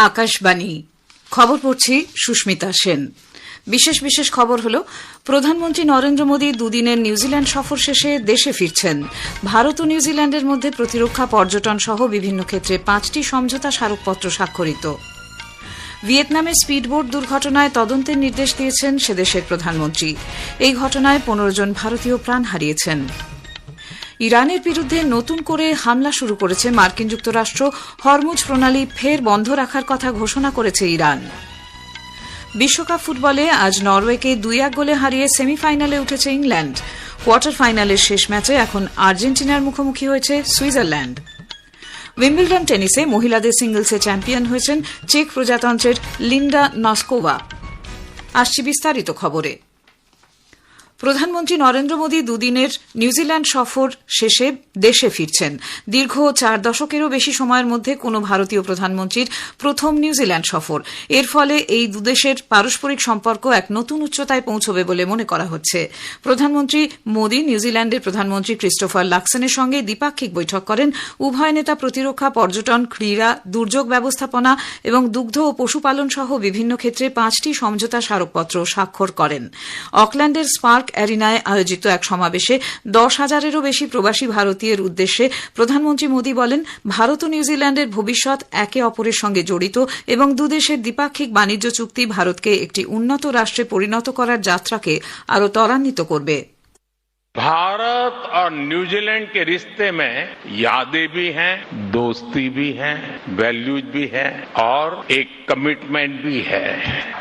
আকাশবাণী খবর পড়ছি সুস্মিতা সেন। বিশেষ খবর হল প্রধানমন্ত্রী নরেন্দ্র মোদী দুদিনের নিউজিল্যান্ড সফর শেষে দেশে ফিরছেন। ভারত ও নিউজিল্যান্ডের মধ্যে প্রতিরক্ষা, পর্যটন সহ বিভিন্ন ক্ষেত্রে 5টি সমঝোতা স্মারকপত্র স্বাক্ষরিত। ভিয়েতনামে স্পিডবোট দুর্ঘটনায় তদন্তের নির্দেশ দিয়েছেন সেদেশের প্রধানমন্ত্রী। এই ঘটনায় 15 জন ভারতীয় প্রাণ হারিয়েছেন। ইরানের বিরুদ্ধে নতুন করে হামলা শুরু করেছে মার্কিন যুক্তরাষ্ট্র। হরমুজ প্রণালী ফের বন্ধ রাখার কথা ঘোষণা করেছে ইরান। বিশ্বকাপ ফুটবলে আজ নরওয়েকে 2-1 গোলে হারিয়ে সেমিফাইনালে উঠেছে ইংল্যান্ড। কোয়ার্টার ফাইনালের শেষ ম্যাচে এখন আর্জেন্টিনার মুখোমুখি হয়েছে সুইজারল্যান্ড। উইম্বলডন টেনিসে মহিলাদের সিঙ্গলসে চ্যাম্পিয়ন হয়েছেন চেক প্রজাতন্ত্রের লিন্ডা নস্কোভা। আসছি বিস্তারিত খবরে। প্রধানমন্ত্রী নরেন্দ্র মোদী দুদিনের নিউজিল্যান্ড সফর শেষে দেশে ফিরছেন। দীর্ঘ 4 দশকেরও বেশি সময়ের মধ্যে কোনো ভারতীয় প্রধানমন্ত্রীর প্রথম নিউজিল্যান্ড সফর। এর ফলে এই দুদেশের পারস্পরিক সম্পর্ক এক নতুন উচ্চতায় পৌঁছবে বলে মনে করা হচ্ছে। প্রধানমন্ত্রী মোদী নিউজিল্যান্ডের প্রধানমন্ত্রী ক্রিস্টোফার লাক্সেনের সঙ্গে দ্বিপাক্ষিক বৈঠক করেন। উভয় নেতা প্রতিরক্ষা, পর্যটন, ক্রীড়া, দুর্যোগ ব্যবস্থাপনা এবং দুগ্ধ ও পশুপালন সহ বিভিন্ন ক্ষেত্রে 5টি সমঝোতা স্মারকপত্র স্বাক্ষর করেন। অকল্যান্ডের স্পার্ক অ্যারিনায় আয়োজিত এক সমাবেশে 10,000-এরও বেশি প্রবাসী ভারতীয়ের উদ্দেশ্যে প্রধানমন্ত্রী মোদী বলেন, ভারত ও নিউজিল্যান্ডের ভবিষ্যৎ একে অপরের সঙ্গে জড়িত এবং দুদেশের দ্বিপাক্ষিক বাণিজ্য চুক্তি ভারতকে একটি উন্নত রাষ্ট্রে পরিণত করার যাত্রাকে আরও ত্বরান্বিত করবে। भारत और न्यूजीलैंड के रिश्ते में यादें भी हैं, दोस्ती भी है, वैल्यूज भी है और एक कमिटमेंट भी है।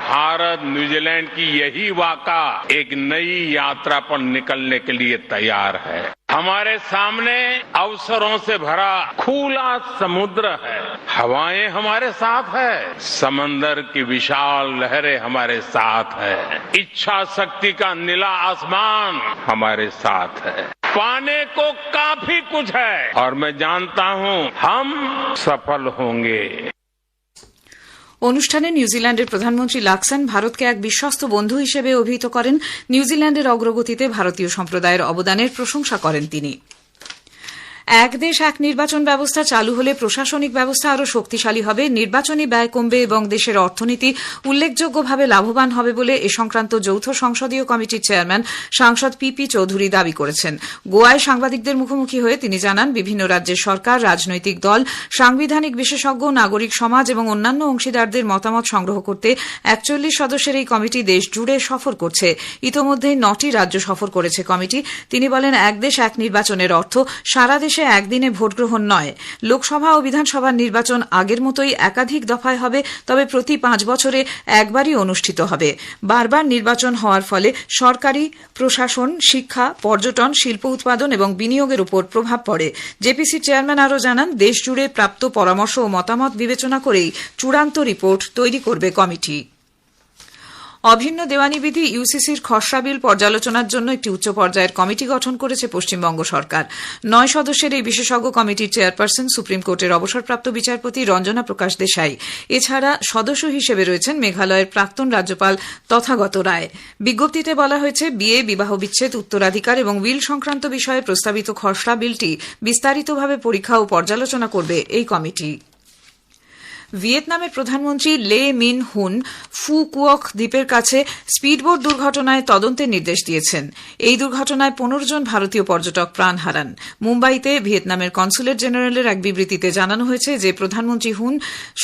भारत न्यूजीलैंड की यही वाक़ा एक नई यात्रा पर निकलने के लिए तैयार है। हमारे सामने अवसरों से भरा खुला समुद्र है, हवाएं हमारे साथ है, समंदर की विशाल लहरें हमारे साथ है, इच्छा शक्ति का नीला आसमान हमारे साथ है। पाने को काफी कुछ है और मैं जानता हूं हम सफल होंगे। অনুষ্ঠানে নিউজিল্যান্ডের প্রধানমন্ত্রী লাক্সেন ভারতকে এক বিশ্বস্ত বন্ধু হিসেবে অভিহিত করেন। নিউজিল্যান্ডের অগ্রগতিতে ভারতীয় সম্প্রদায়ের অবদানের প্রশংসা করেন তিনি। এক দেশ এক নির্বাচন ব্যবস্থা চালু হলে প্রশাসনিক ব্যবস্থা আরও শক্তিশালী হবে, নির্বাচনী ব্যয় কমবে এবং দেশের অর্থনীতি উল্লেখযোগ্যভাবে লাভবান হবে বলে এ সংক্রান্ত যৌথ সংসদীয় কমিটির চেয়ারম্যান সাংসদ পিপি চৌধুরী দাবি করেছেন। গোয়ায় সাংবাদিকদের মুখোমুখি হয়ে তিনি জানান, বিভিন্ন রাজ্যের সরকার, রাজনৈতিক দল, সাংবিধানিক বিশেষজ্ঞ, নাগরিক সমাজ এবং অন্যান্য অংশীদারদের মতামত সংগ্রহ করতে 41 সদস্যের এই কমিটি দেশ জুড়ে সফর করছে। ইতোমধ্যেই 9টি রাজ্য সফর করেছে কমিটি। তিনি বলেন, এক দেশ এক নির্বাচনের অর্থ সারা দেশে একদিনে ভোট গ্রহণ নয়। লোকসভা ও বিধানসভার নির্বাচন আগের মতোই একাধিক দফায় হবে, তবে প্রতি 5 বছরে একবারই অনুষ্ঠিত হবে। বারবার নির্বাচন হওয়ার ফলে সরকারি, প্রশাসন, শিক্ষা, পর্যটন, শিল্প উৎপাদন এবং বিনিয়োগের উপর প্রভাব পড়ে। জেপিসির চেয়ারম্যান আরও জানান, দেশ জুড়ে প্রাপ্ত পরামর্শ ও মতামত বিবেচনা করেই চূড়ান্ত রিপোর্ট তৈরি করবে কমিটি। অভিন্ন দেওয়ানি বিধি ইউসিসির খসড়া বিল পর্যালোচনার জন্য একটি উচ্চ পর্যায়ের কমিটি গঠন করেছে পশ্চিমবঙ্গ সরকার। 9 সদস্যের এই বিশেষজ্ঞ কমিটির চেয়ারপারসন সুপ্রিম কোর্টের অবসরপ্রাপ্ত বিচারপতি রঞ্জনা প্রকাশ দেশাই। এছাড়া সদস্য হিসেবে রয়েছেন মেঘালয়ের প্রাক্তন রাজ্যপাল তথাগত রায়। বিজ্ঞপ্তিতে বলা হয়েছে, বিয়ে, বিবাহ বিচ্ছেদ, উত্তরাধিকার এবং উইল সংক্রান্ত বিষয়ে প্রস্তাবিত খসড়া বিলটি বিস্তারিতভাবে পরীক্ষা ও পর্যালোচনা করবে এই কমিটি। ভিয়েতনামের প্রধানমন্ত্রী লে মিন হুন ফু কুওক দ্বীপের কাছে স্পিডবোট দুর্ঘটনায় তদন্তের নির্দেশ দিয়েছেন। এই দুর্ঘটনায় 15 জন ভারতীয় পর্যটক প্রাণ হারান। মুম্বাইতে ভিয়েতনামের কনসুলেট জেনারেলের এক বিবৃতিতে জানানো হয়েছে যে প্রধানমন্ত্রী হুন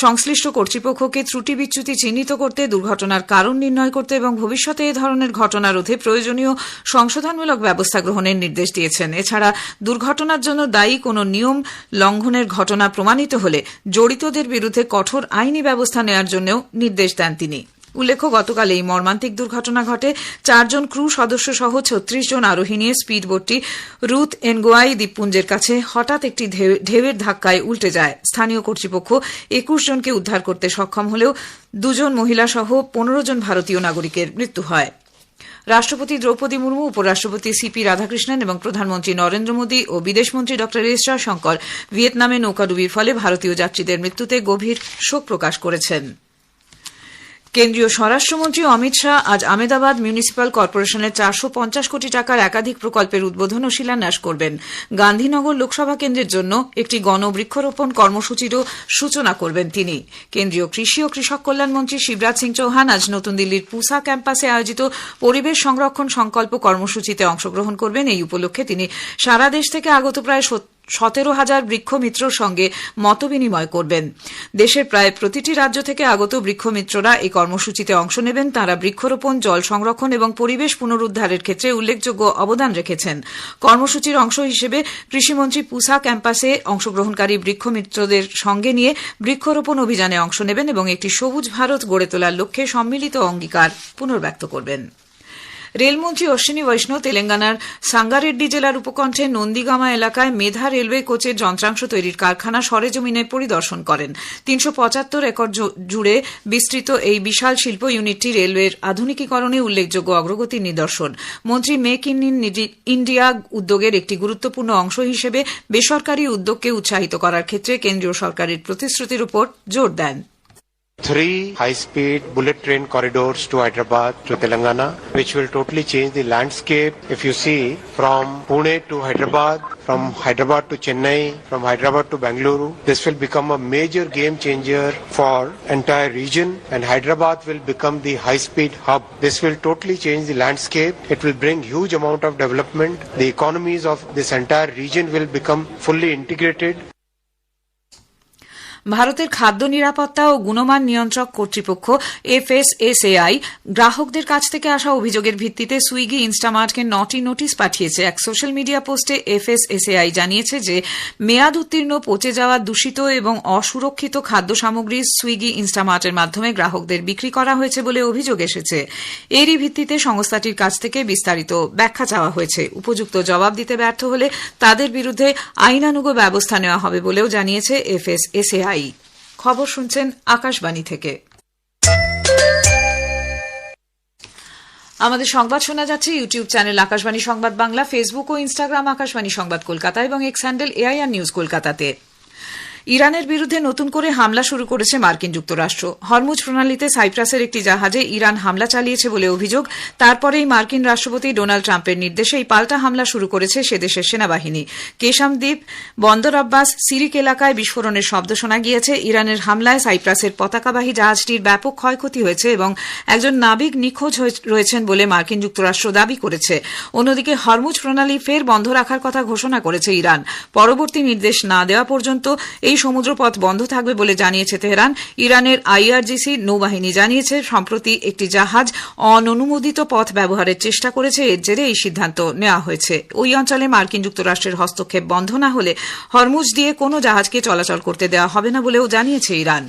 সংশ্লিষ্ট কর্তৃপক্ষকে ত্রুটি বিচ্যুতি চিহ্নিত করতে, দুর্ঘটনার কারণ নির্ণয় করতে এবং ভবিষ্যতে এ ধরনের ঘটনা রোধে প্রয়োজনীয় সংশোধনমূলক ব্যবস্থা গ্রহণের নির্দেশ দিয়েছেন। এছাড়া দুর্ঘটনার জন্য দায়ী কোনো নিয়ম লঙ্ঘনের ঘটনা প্রমাণিত হলে জড়িতদের বিরুদ্ধে কঠোর আইনি ব্যবস্থা নেওয়ার জন্যও নির্দেশ দেন তিনি। উল্লেখ্য, গতকাল এই মর্মান্তিক দুর্ঘটনা ঘটে। 4 জন ক্রু সদস্য সহ 36 জন আরোহী নিয়ে স্পিডবোটটি রুথ এনগোয়াই দ্বীপপুঞ্জের কাছে হঠাৎ একটি ঢেউয়ের ধাক্কায় উল্টে যায়। স্থানীয় কর্তৃপক্ষ 21 জনকে উদ্ধার করতে সক্ষম হলেও 2 জন মহিলা সহ 15 জন ভারতীয় নাগরিকের মৃত্যু হয়। রাষ্ট্রপতি দ্রৌপদী মুর্মু, উপরাষ্ট্রপতি সিপি রাধাকৃষ্ণন এবং প্রধানমন্ত্রী নরেন্দ্র মোদী ও বিদেশমন্ত্রী ড এস জয়শঙ্কর ভিয়েতনামে নৌকাডুবির ফলে ভারতীয় যাত্রীদের মৃত্যুতে গভীর শোক প্রকাশ করেছেন। কেন্দ্রীয় স্বরাষ্ট্রমন্ত্রী অমিত শাহ আজ আহমেদাবাদ মিউনিসিপ্যাল কর্পোরেশনের 450 কোটি টাকার একাধিক প্রকল্পের উদ্বোধন ও শিলান্যাস করবেন। গান্ধীনগর লোকসভা কেন্দ্রের জন্য একটি গণবৃক্ষরোপণ কর্মসূচিরও সূচনা করবেন তিনি। কেন্দ্রীয় কৃষি ও কৃষক কল্যাণ মন্ত্রী শিবরাজ সিং চৌহান আজ নতুন দিল্লির পুসা ক্যাম্পাসে আয়োজিত পরিবেশ সংরক্ষণ সংকল্প কর্মসূচিতে অংশগ্রহণ করবেন। এই উপলক্ষে তিনি সারা দেশ থেকে আগত প্রায় 17,000 বৃক্ষমিত্রর সঙ্গে মতবিনিময় করবেন। দেশের প্রায় প্রতিটি রাজ্য থেকে আগত বৃক্ষমিত্ররা এই কর্মসূচিতে অংশ নেবেন। তাঁরা বৃক্ষরোপণ, জল সংরক্ষণ এবং পরিবেশ পুনরুদ্ধারের ক্ষেত্রে উল্লেখযোগ্য অবদান রেখেছেন। কর্মসূচির অংশ হিসেবে কৃষিমন্ত্রী পুসা ক্যাম্পাসে অংশগ্রহণকারী বৃক্ষমিত্রদের সঙ্গে নিয়ে বৃক্ষরোপণ অভিযানে অংশ নেবেন এবং একটি সবুজ ভারত গড়ে তোলার লক্ষ্যে সম্মিলিত অঙ্গীকার পুনর্ব্যক্ত করবেন। রেলমন্ত্রী অশ্বিনী বৈষ্ণব তেলেঙ্গানার সাঙ্গারেড্ডি জেলার উপকণ্ঠে নন্দীগামা এলাকায় মেধা রেলওয়ে কোচের যন্ত্রাংশ তৈরির কারখানা সরেজমিনে পরিদর্শন করেন। 375 একর জুড়ে বিস্তৃত এই বিশাল শিল্প ইউনিটটি রেলওয়ের আধুনিকীকরণে উল্লেখযোগ্য অগ্রগতির নিদর্শন। মন্ত্রী মেক ইন ইন্ডিয়া উদ্যোগের একটি গুরুত্বপূর্ণ অংশ হিসেবে বেসরকারি উদ্যোগকে উৎসাহিত করার ক্ষেত্রে কেন্দ্রীয় সরকারের প্রতিশ্রুতির উপর জোর দেন। 3 high-speed bullet train corridors to Hyderabad to Telangana, which will totally change the landscape. If you see from Pune to Hyderabad, from Hyderabad to Chennai, from Hyderabad to Bangalore, this will become a major game changer for entire region, and Hyderabad will become the high-speed hub. This will totally change the landscape. It will bring huge amount of development. The economies of this entire region will become fully integrated. ভারতের খাদ্য নিরাপত্তা ও গুণমান নিয়ন্ত্রক কর্তৃপক্ষ FSSAI গ্রাহকদের কাছ থেকে আসা অভিযোগের ভিত্তিতে সুইগি ইনস্টামার্টকে 9টি নোটিশ পাঠিয়েছে। এক সোশ্যাল মিডিয়া পোস্টে FSSAI জানিয়েছে যে মেয়াদ উত্তীর্ণ, পচে যাওয়া, দূষিত এবং অসুরক্ষিত খাদ্য সামগ্রী সুইগি ইনস্টামার্টের মাধ্যমে গ্রাহকদের বিক্রি করা হয়েছে বলে অভিযোগ এসেছে। এরই ভিত্তিতে সংস্থাটির কাছ থেকে বিস্তারিত ব্যাখ্যা চাওয়া হয়েছে। উপযুক্ত জবাব দিতে ব্যর্থ হলে তাদের বিরুদ্ধে আইনানুগ ব্যবস্থা নেওয়া হবে বলেও জানিয়েছে FSSAI। খবর শুনছেন আকাশবাণী থেকে। আমাদের সংবাদ শোনা যাচ্ছে ইউটিউব চ্যানেল আকাশবাণী সংবাদ বাংলা, ফেসবুক ও ইনস্টাগ্রাম আকাশবাণী সংবাদ কলকাতা এবং এক্স হ্যান্ডেল AIR নিউজ কলকাতাতে। ইরানের বিরুদ্ধে নতুন করে হামলা শুরু করেছে মার্কিন যুক্তরাষ্ট্র। হরমুজ প্রণালীতে সাইপ্রাসের একটি জাহাজে ইরান হামলা চালিয়েছে বলে অভিযোগ। তারপরেই মার্কিন রাষ্ট্রপতি ডোনাল্ড ট্রাম্পের নির্দেশে এই পাল্টা হামলা শুরু করেছে সে দেশের সেনাবাহিনী। কেশাম দ্বীপ, বন্দর আব্বাস, সিরিক এলাকায় বিস্ফোরণের শব্দ শোনা গিয়েছে। ইরানের হামলায় সাইপ্রাসের পতাকাবাহী জাহাজটির ব্যাপক ক্ষয়ক্ষতি হয়েছে এবং একজন নাবিক নিখোঁজ রয়েছেন বলে মার্কিন যুক্তরাষ্ট্র দাবি করেছে। অন্যদিকে হরমুজ প্রণালী ফের বন্ধ রাখার কথা ঘোষণা করেছে ইরান। পরবর্তী নির্দেশ না দেওয়া পর্যন্ত এই সমুদ্রপথ বন্ধ থাকবে বলে জানিয়েছে তেহরান। ইরানের IRGC নৌবাহিনী জানিয়েছে সম্প্রতি একটি জাহাজ অননুমোদিত পথ ব্যবহারের চেষ্টা করেছে। এর জেরে এই সিদ্ধান্ত নেওয়া হয়েছে। ওই অঞ্চলে মার্কিন যুক্তরাষ্ট্রের হস্তক্ষেপ বন্ধ না হলে হরমুজ দিয়ে কোনো জাহাজকে চলাচল করতে দেওয়া হবে না বলেও জানিয়েছে ইরান।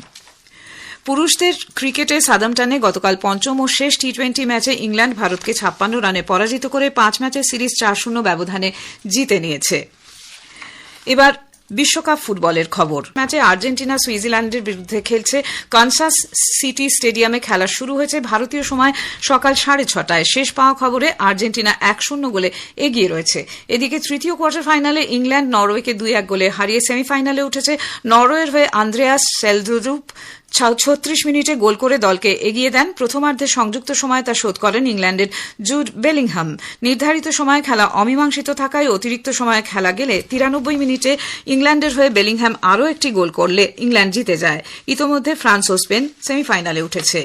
পুরুষদের ক্রিকেটে সাদাম্পটনে গতকাল পঞ্চম ও শেষ T20 ম্যাচে ইংল্যান্ড ভারতকে 56 রানে পরাজিত করে 5 ম্যাচের সিরিজ 4-0 ব্যবধানে জিতে নিয়েছে। এবার বিশ্বকাপ ফুটবলের খবর। ম্যাচে আর্জেন্টিনা সুইজারল্যান্ডের বিরুদ্ধে খেলছে। কানসাস সিটি স্টেডিয়ামে খেলা শুরু হয়েছে ভারতীয় সময় সকাল 6:30টায়। শেষ পাওয়া খবরে আর্জেন্টিনা 1-0 গোলে এগিয়ে রয়েছে। এদিকে তৃতীয় কোয়ার্টার ফাইনালে ইংল্যান্ড নরওয়েকে 2-1 গোলে হারিয়ে সেমিফাইনালে উঠেছে। নরওয়ের হয়ে আন্দ্রেয়াস সেলদ্রুপ 36 মিনিটে গোল করে দলকে এগিয়ে দেন। প্রথমার্ধে সংযুক্ত সময় তা শোধ করেন ইংল্যান্ডের জুড বেলিংহাম। নির্ধারিত সময়ে খেলা অমীমাংসিত থাকায় অতিরিক্ত সময়ে খেলা গেলে 93 মিনিটে ইংল্যান্ডের হয়ে বেলিংহাম আরও একটি গোল করলে ইংল্যান্ড জিতে যায়। ইতোমধ্যে ফ্রান্স ও স্পেন সেমিফাইনালে উঠেছে।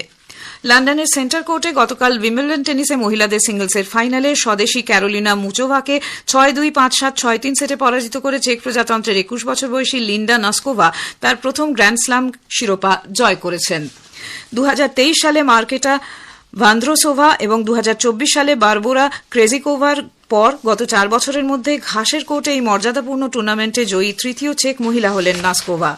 লন্ডনের সেন্টার কোর্টে গতকাল উইম্বলডন টেনিসে মহিলাদের সিঙ্গলসের ফাইনালে স্বদেশী ক্যারোলিনা মুচোভাকে 6-2, 5-7, 6-3 সেটে পরাজিত করে চেক প্রজাতন্ত্রের 21 বছর বয়সী লিন্ডা নস্কোভা তার প্রথম গ্র্যান্ড স্ল্যাম শিরোপা জয় করেছেন। 2023 সালে মার্কেটা ভান্দ্রোসোভা এবং 2024 সালে বারবোরা ক্রেজিকোভার পর গত 4 বছরের মধ্যে ঘাসের কোর্টে এই মর্যাদাপূর্ণ টুর্নামেন্টে জয়ী তৃতীয় চেক মহিলা হলেন নাসকোভা।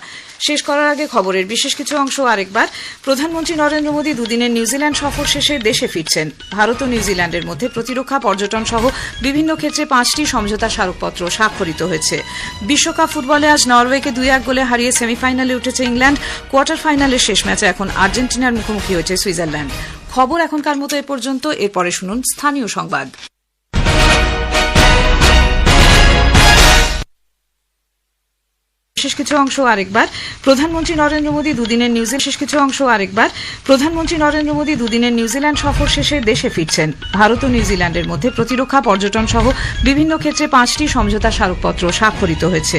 শেষ করার আগে খবরের বিশেষ কিছু অংশ আরেকবার। প্রধানমন্ত্রী নরেন্দ্র মোদী দুদিনের নিউজিল্যান্ড সফর শেষে দেশে ফিরছেন। ভারত ও নিউজিল্যান্ডের মধ্যে প্রতিরক্ষা, পর্যটন সহ বিভিন্ন ক্ষেত্রে 5টি সমঝোতা স্মারকপত্র স্বাক্ষরিত হয়েছে। বিশ্বকাপ ফুটবলে আজ নরওয়েকে 2-1 গোলে হারিয়ে সেমিফাইনালে উঠেছে ইংল্যান্ড। কোয়ার্টার ফাইনালের শেষ ম্যাচে এখন আর্জেন্টিনার মুখোমুখি হয়েছে সুইজারল্যান্ড। খবর এখনকার মতো এ পর্যন্ত। এরপরে শুনুন স্থানীয় সংবাদ। বেশ কিছু অংশ আরেকবার প্রধানমন্ত্রী নরেন্দ্র মোদী দুদিনের নিউজিল্যান্ড সফর শেষে দেশে ফিরছেন। ভারত ও নিউজিল্যান্ডের মধ্যে প্রতিরক্ষা, পর্যটন সহ বিভিন্ন ক্ষেত্রে 5টি সমঝোতা স্মারকপত্র স্বাক্ষরিত হয়েছে।